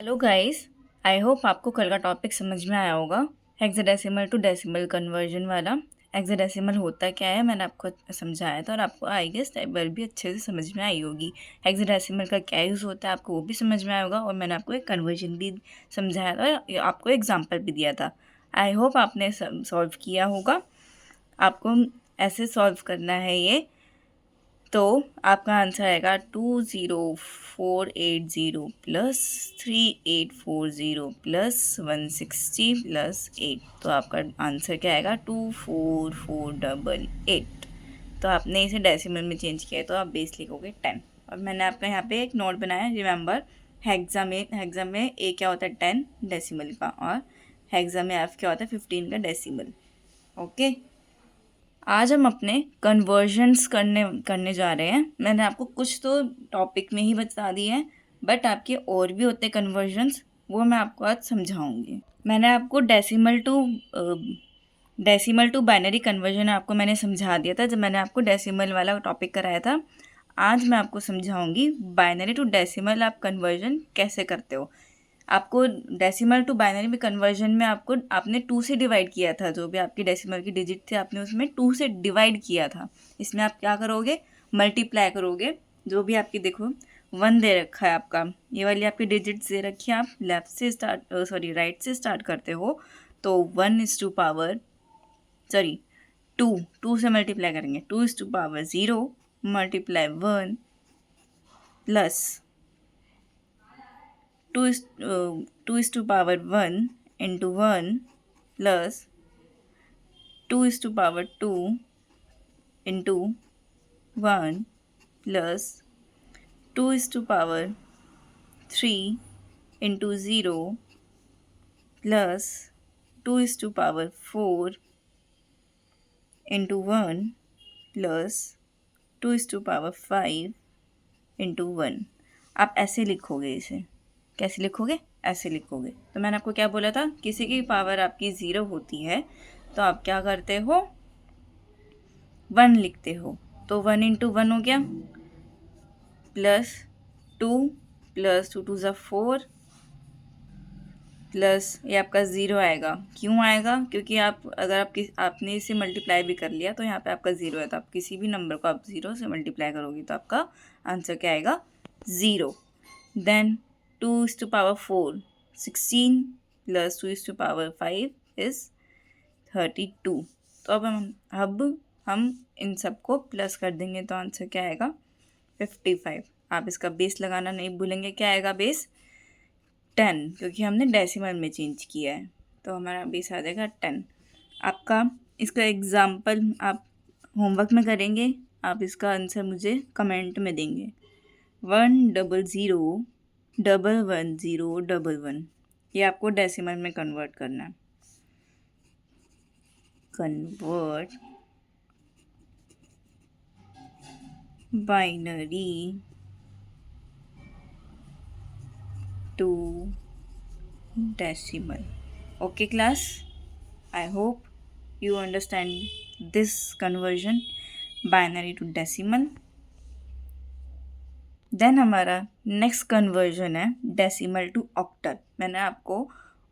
Hello guys. I hope आपको कल का टॉपिक समझ में आया होगा। हेक्साडेसिमल टू डेसिमल कन्वर्जन वाला। हेक्साडेसिमल होता क्या है मैंने आपको समझाया था और आपको आई गेस टेबल भी अच्छे से समझ में आई होगी। हेक्साडेसिमल का क्या यूज़ होता है आपको वो भी समझ में आया होगा और मैंने आपको एक कन्वर्जन भी समझाया था और आपको एग्जाम्पल भी दिया था। आई होप आपने सॉल्व किया होगा। आपको ऐसे सॉल्व करना है ये, तो आपका आंसर आएगा 20480 प्लस 3840 प्लस 160 प्लस 8। तो आपका आंसर क्या आएगा 24488। तो आपने इसे डेसिमल में चेंज किया है तो आप बेस लिखोगे 10। और मैंने आपका यहाँ पे एक नोट बनाया, रिमेंबर हेक्सा में ए क्या होता है 10 डेसिमल का, और हेक्सा में एफ क्या होता है 15 का डेसिमल। ओके, आज हम अपने कन्वर्जन्स करने जा रहे हैं। मैंने आपको कुछ तो टॉपिक में ही बता दिए हैं, बट आपके और भी होते हैं कन्वर्जन्स, वो मैं आपको आज समझाऊंगी। मैंने आपको डेसिमल टू बाइनरी कन्वर्जन आपको मैंने समझा दिया था जब मैंने आपको डेसिमल वाला टॉपिक कराया था। आज मैं आपको समझाऊंगी बाइनरी टू डेसिमल आप कन्वर्जन कैसे करते हो। आपको डेसिमल टू बाइनरी में कन्वर्जन में आपने 2 से डिवाइड किया था, जो भी आपकी डेसिमल की डिजिट थे आपने उसमें 2 से डिवाइड किया था। इसमें आप क्या करोगे, मल्टीप्लाई करोगे। जो भी आपकी देखो 1 दे रखा है आपका, ये वाली आपकी डिजिट्स दे रखी है, आप राइट से स्टार्ट करते हो तो 2 से मल्टीप्लाई करेंगे, 2:0 multiply 1 plus 2:1 into 1 plus 2:2 into 1 plus 2:3 into 0 plus 2:4 into 1 plus 2:5 into 1। आप ऐसे लिखोगे, इसे कैसे लिखोगे, ऐसे लिखोगे। तो मैंने आपको क्या बोला था, किसी की पावर आपकी 0 होती है तो आप क्या करते हो, 1 लिखते हो। तो 1 into 1 हो गया, प्लस 2 प्लस 2 2 4 प्लस ये आपका 0 आएगा। क्यों आएगा, क्योंकि अगर आपने इसे मल्टीप्लाई भी कर लिया तो यहाँ पे आपका 0 है, तो आप किसी भी नंबर को आप 0 से मल्टीप्लाई करोगे तो आपका आंसर क्या आएगा 0। Then 2:4 16 plus 2:5 is 32। तो अब हम इन सबको प्लस कर देंगे तो आंसर क्या आएगा 55। आप इसका बेस लगाना नहीं भूलेंगे, क्या आएगा बेस 10, क्योंकि हमने डेसिमल में चेंज किया है तो हमारा बेस आ जाएगा 10। आपका इसका एग्जाम्पल आप होमवर्क में करेंगे, आप इसका आंसर मुझे कमेंट में देंगे। 1001111, ये आपको डेसिमल में कन्वर्ट करना है। Convert binary to decimal. Okay class, I hope you understand this conversion binary to decimal। Then हमारा नेक्स्ट कन्वर्जन है डेसिमल टू ऑक्टल। मैंने आपको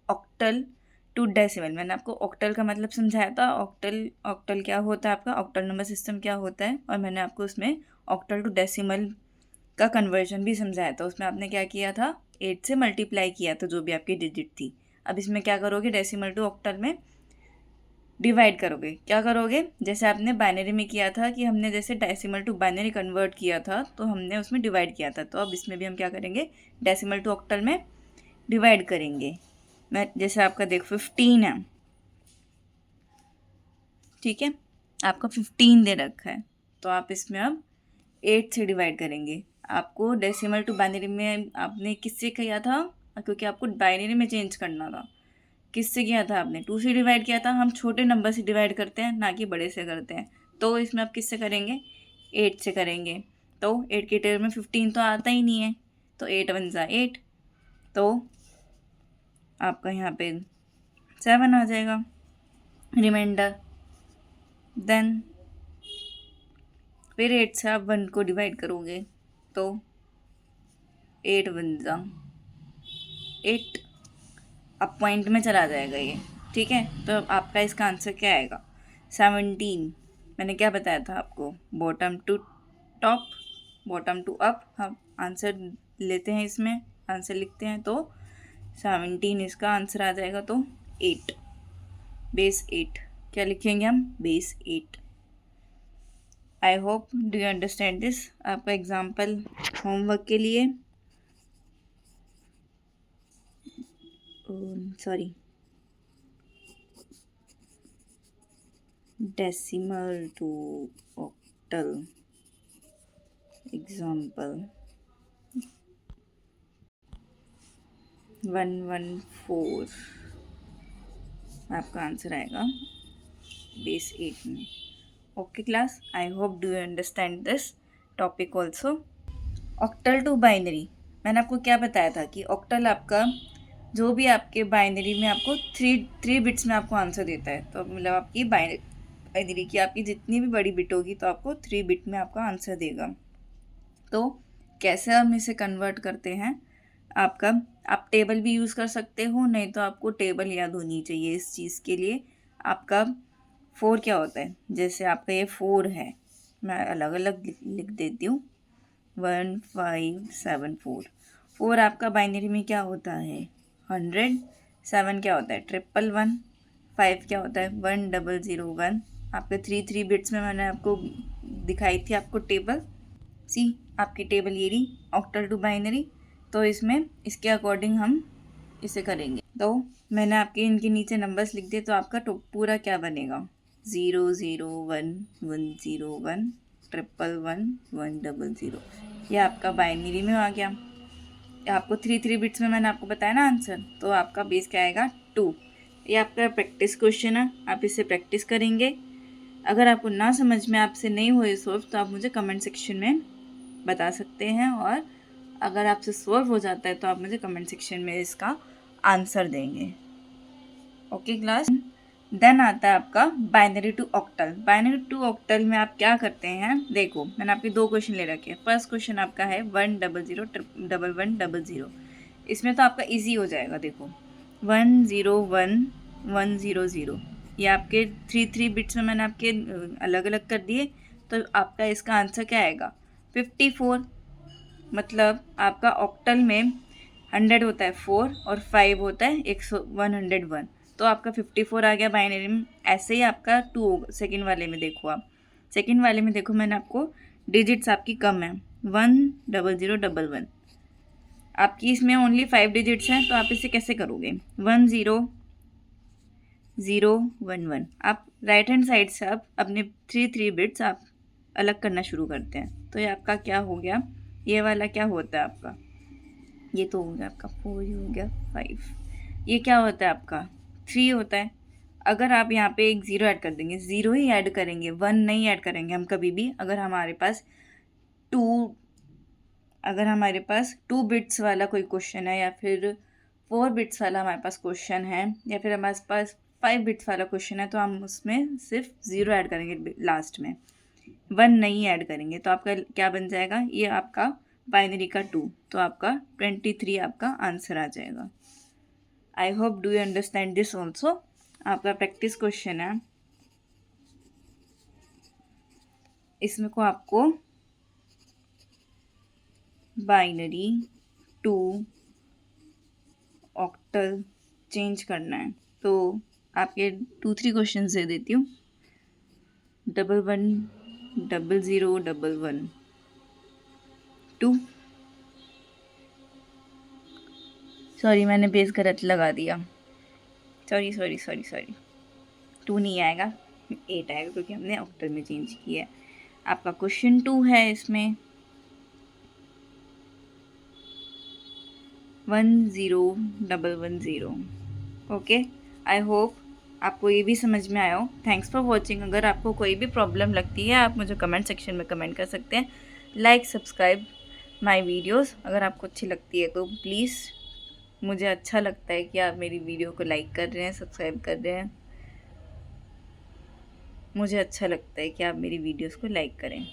ऑक्टल टू डेसिमल, मैंने आपको ऑक्टल का मतलब समझाया था। ऑक्टल क्या होता है आपका, ऑक्टल नंबर सिस्टम क्या होता है, और मैंने आपको उसमें ऑक्टल टू डेसिमल का कन्वर्जन भी समझाया था। उसमें आपने क्या किया था, 8 से मल्टीप्लाई किया था जो भी आपकी डिजिट थी। अब इसमें क्या करोगे, डेसिमल टू ऑक्टल में डिवाइड करोगे। क्या करोगे, जैसे आपने बाइनरी में किया था कि हमने जैसे डेसिमल टू बाइनरी कन्वर्ट किया था तो हमने उसमें डिवाइड किया था, तो अब इसमें भी हम क्या करेंगे, डेसिमल टू ऑक्टल में डिवाइड करेंगे। मैं जैसे आपका देखो 15 है, ठीक है, आपका 15 दे रखा है तो आप इसमें अब 8 से डिवाइड करेंगे। आपको डेसिमल टू बाइनरी में आपने किससे किया था, क्योंकि आपको बाइनरी में चेंज करना था, किससे किया था आपने 2 से डिवाइड किया था। हम छोटे नंबर से डिवाइड करते हैं ना कि बड़े से करते हैं, तो इसमें आप किससे करेंगे 8 से करेंगे। तो 8 के टेबल में 15 तो आता ही नहीं है, तो 8 1 जा 8, तो आपका यहाँ पे 7 आ जाएगा रिमाइंडर। देन फिर 8 से आप 1 को डिवाइड करोगे तो 8 1 जा 8 अब पॉइंट में चला जाएगा ये, ठीक है। तो आपका इसका आंसर क्या आएगा? 17। मैंने क्या बताया था आपको? Bottom to top, bottom to up. हम आंसर लेते हैं, इसमें आंसर लिखते हैं तो 17 इसका आंसर आ जाएगा। तो 8, बेस 8 क्या लिखेंगे हम? Base 8। I hope do you understand this. आपका एग्जाम्पल होमवर्क के लिए, sorry, decimal to octal example 114 आपका आंसर आएगा बेस 8 में। Okay class, I hope do you understand this topic also. Octal to binary, मैंने आपको क्या बताया था कि ऑक्टल आपका जो भी आपके बाइनरी में आपको थ्री बिट्स में आपको आंसर देता है। तो मतलब आपकी बाइनरी की आपकी जितनी भी बड़ी बिट होगी तो आपको 3 बिट में आपका आंसर देगा। तो कैसे हम इसे कन्वर्ट करते हैं? आप टेबल भी यूज़ कर सकते हो, नहीं तो आपको टेबल याद होनी चाहिए इस चीज़ के लिए। आपका 4 क्या होता है? जैसे आपका ये 4 है, मैं अलग अलग लिख देती हूँ। 1 5 7 4। 4 आपका बाइनरी में क्या होता है? 100। 7 क्या होता है? 111। 5 क्या होता है? 1001। आपके 3 बिट्स में मैंने आपको दिखाई थी आपको टेबल। सी आपकी टेबल ये रही, ऑक्टल टू बाइनरी। तो इसमें इसके अकॉर्डिंग हम इसे करेंगे। तो मैंने आपके इनके नीचे नंबर्स लिख दिए, तो आपका पूरा क्या बनेगा? 0 0 1 1 0 1 111 100। ये आपका बाइनरी में आ गया। आपको 3 बिट्स में मैंने आपको बताया ना आंसर, तो आपका बेस क्या आएगा? 2। ये आपका प्रैक्टिस क्वेश्चन है, आप इसे प्रैक्टिस करेंगे। अगर आपको ना समझ में आपसे नहीं हुए सॉल्व, तो आप मुझे कमेंट सेक्शन में बता सकते हैं, और अगर आपसे सॉल्व हो जाता है तो आप मुझे कमेंट सेक्शन में इसका आंसर देंगे। Okay class. देन आता है आपका binary to octal. Binary to octal में आप क्या करते हैं? देखो, मैंने आपके 2 क्वेश्चन ले रखे हैं। फर्स्ट क्वेश्चन आपका है 100 1100। इसमें तो आपका इजी हो जाएगा। देखो 101 100, ये आपके 3 बिट्स में मैंने आपके अलग अलग कर दिए। तो आपका इसका आंसर क्या आएगा? 54। मतलब आपका ऑक्टल में 100 होता है 4 और 5 होता है 101। तो आपका 54 आ गया बाइनरी में। ऐसे ही आपका 2 सेकेंड वाले में देखो, आप सेकेंड वाले में देखो, मैंने आपको डिजिट्स आपकी कम है 10011। आपकी इसमें ओनली 5 डिजिट्स हैं, तो आप इसे कैसे करोगे? 10011। आप राइट हैंड साइड से आप अपने 3 बिट्स आप अलग करना शुरू करते हैं। तो ये आपका क्या हो गया? ये वाला क्या होता है आपका? ये तो हो गया आपका 4, ये हो गया 5। ये क्या होता है आपका? 3 होता है। अगर आप यहाँ पे एक 0 ऐड कर देंगे, 0 ही ऐड करेंगे, 1 नहीं ऐड करेंगे हम कभी भी। अगर हमारे पास 2 बिट्स वाला कोई क्वेश्चन है, या फिर 4 बिट्स वाला हमारे पास क्वेश्चन है, या फिर हमारे पास 5 बिट्स वाला क्वेश्चन है, तो हम उसमें सिर्फ 0 ऐड करेंगे लास्ट में, 1 नहीं ऐड करेंगे। तो आपका क्या बन जाएगा? ये आपका बाइनरी का 2, तो आपका 23 आपका आंसर आ जाएगा। आई hope do you understand this also. आपका प्रैक्टिस क्वेश्चन है, इसमें को आपको बाइनरी टू ऑक्टल चेंज करना है। तो आपके 2-3 क्वेश्चन दे देती हूँ। 11 00 11 2। सॉरी, मैंने बेस गलत लगा दिया। सॉरी 2 नहीं आएगा, 8 आएगा, क्योंकि हमने ऑक्टल में चेंज किया है। आपका क्वेश्चन 2 है, इसमें 10110। ओके, आई होप आपको ये भी समझ में आया हो। Thanks for watching. अगर आपको कोई भी प्रॉब्लम लगती है, आप मुझे कमेंट सेक्शन में कमेंट कर सकते हैं। Like subscribe my videos. अगर आपको अच्छी लगती है तो प्लीज़, मुझे अच्छा लगता है कि आप मेरी वीडियो को लाइक कर रहे हैं, सब्सक्राइब कर रहे हैं। मुझे अच्छा लगता है कि आप मेरी वीडियोस को लाइक करें।